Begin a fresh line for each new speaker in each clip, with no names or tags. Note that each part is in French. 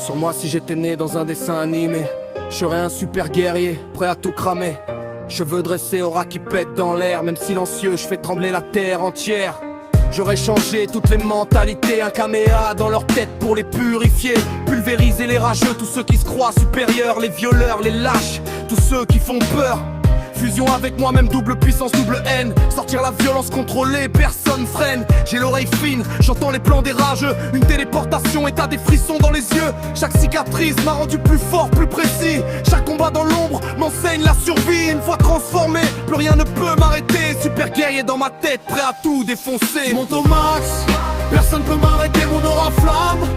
Sur moi, si j'étais né dans un dessin animé, je serais un super guerrier, prêt à tout cramer. Cheveux dressés, aura qui pète dans l'air. Même silencieux, je fais trembler la terre entière. J'aurais changé toutes les mentalités, un caméa dans leur tête pour les purifier. Pulvériser les rageux, tous ceux qui se croient supérieurs, les violeurs, les lâches, tous ceux qui font peur. Fusion avec moi-même, double puissance, double haine. Sortir la violence contrôlée, personne freine. J'ai l'oreille fine, j'entends les plans des rageux. Une téléportation et t'as des frissons dans les yeux. Chaque cicatrice m'a rendu plus fort, plus précis. Chaque combat dans l'ombre m'enseigne la survie. Une fois transformé, plus rien ne peut m'arrêter. Super guerrier dans ma tête, prêt à tout défoncer. Je monte au max, personne peut m'arrêter, mon aura flamme.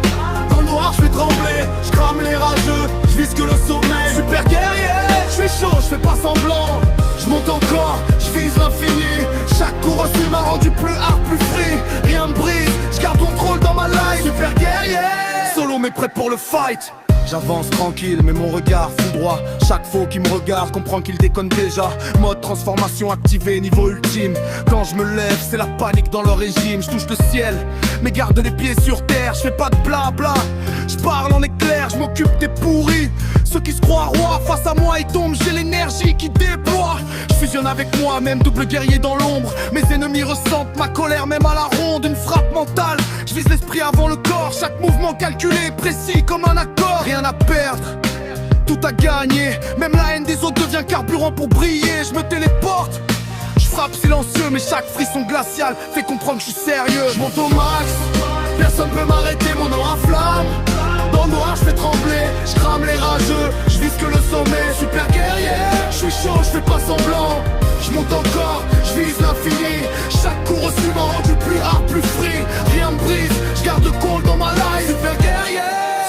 Dans le noir je fais trembler, je crame les rageux, je vise que le sommet. Super guerrier, je suis chaud, je fais pas semblant. Je monte encore, je vise l'infini. Chaque coup reçu m'a rendu plus hard, plus free. Rien me brise, je garde contrôle dans ma life. Super guerrier, solo mais prêt pour le fight. J'avance tranquille mais mon regard foudroie. Chaque faux qui me regarde comprend qu'il déconne déjà. Mode transformation activé, niveau ultime. Quand je me lève c'est la panique dans le régime. Je touche le ciel mais garde les pieds sur terre. Je fais pas de blabla, je parle en éclair. Je m'occupe des pourris, ceux qui se croient rois. Face à moi ils tombent, j'ai l'énergie qui déploie. Je fusionne avec moi, même double guerrier dans l'ombre. Mes ennemis ressentent ma colère même à la ronde. Une frappe mentale, je vise l'esprit avant le corps. Chaque mouvement calculé, précis comme un accord. Rien à perdre, tout à gagner. Même la haine des autres devient carburant pour briller. Je me téléporte, je frappe silencieux. Mais chaque frisson glacial fait comprendre que je suis sérieux. Je monte au max, personne peut m'arrêter, mon aura flamme. Dans le noir je fais trembler, je crame les rageux, je vise que le sommet. Super guerrier, je suis chaud, je fais pas semblant. Je monte encore, je vise l'infini. Chaque coup reçu m'a rendu plus hard, plus free. Rien me brise, je garde le contrôle dans ma life. Super guerrier,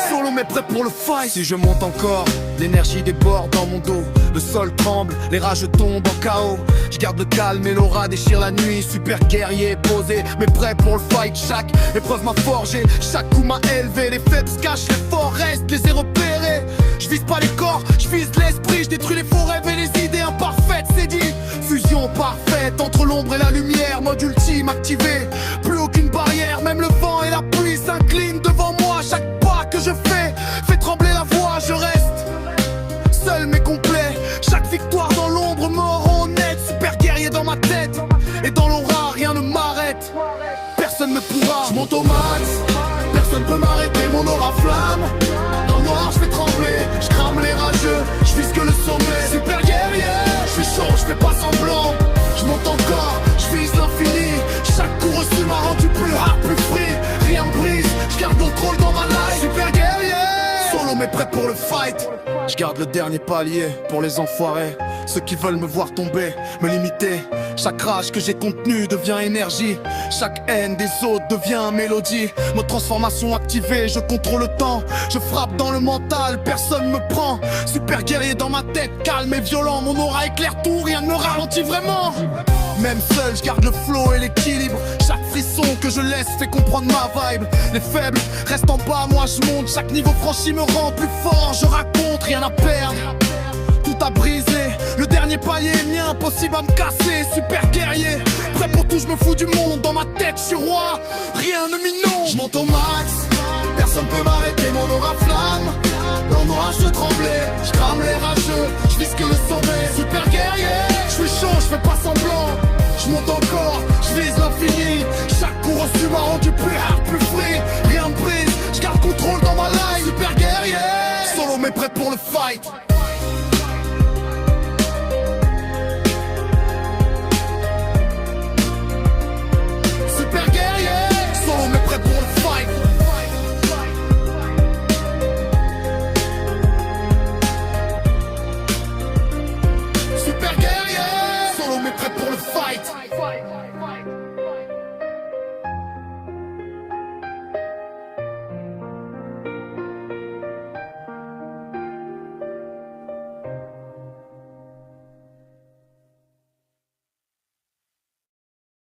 solo mais prêt pour le fight. Si je monte encore, l'énergie déborde dans mon dos. Le sol tremble, les rages tombent en chaos. Je garde le calme et l'aura déchire la nuit. Super guerrier posé, mais prêt pour le fight. Chaque épreuve m'a forgé, chaque coup m'a élevé. Les faibles se cachent, les forts restent, les ai repérés. Je vise pas les corps, je vise l'esprit. Je détruis les faux rêves et les idées imparfaites, c'est dit. Fusion parfaite entre l'ombre et la lumière. Mode ultime activé, plus aucune barrière. Même le vent et la pluie s'inclinent devant moi. Chaque pas que je fais fait trembler la voix. Je reste seul mais complet. Chaque victoire dans l'ombre me rend honnête. Super guerrier dans ma tête, et dans l'aura rien ne m'arrête. Personne ne pourra, je monte au max. Personne peut m'arrêter, mon aura flamme. Dans le noir je fais trembler, je crame les rageux, je vise que le sommet. Super guerrier, je suis chaud, je fais pas semblant. Je monte encore, je vise l'infini. Chaque coup reçu m'a rendu plus hard, plus free. Rien me brise, je garde le contrôle dans ma life. Super guerrier, solo mais prêt pour le fight. Je garde le dernier palier pour les enfoirés, ceux qui veulent me voir tomber, me limiter. Chaque rage que j'ai contenue devient énergie. Chaque haine des autres devient mélodie. Mode transformation activée, je contrôle le temps. Je frappe dans le mental, personne me prend. Super guerrier dans ma tête, calme et violent. Mon aura éclaire tout, rien ne me ralentit vraiment. Même seul, je garde le flow et l'équilibre. Chaque frisson que je laisse fait comprendre ma vibe. Les faibles restent en bas, moi je monte. Chaque niveau franchi me rend plus fort. Je raconte, rien à perdre, tout à briser. Le dernier palier est mien, impossible à me casser. Super guerrier, prêt pour tout, je me fous du monde. Dans ma tête, je suis roi, rien ne m'inonde. Je monte au max, personne peut m'arrêter, mon aura flamme. Dans le noir je tremblais, je crame les rageux, je vise que le sommet. Super guerrier, je suis chaud, je fais pas semblant. Je monte encore, je vise l'infini. Chaque coup reçu m'a rendu plus hard, plus free. Rien me brise, je garde contrôle dans ma life. Super guerrier, solo mais prêt pour le fight.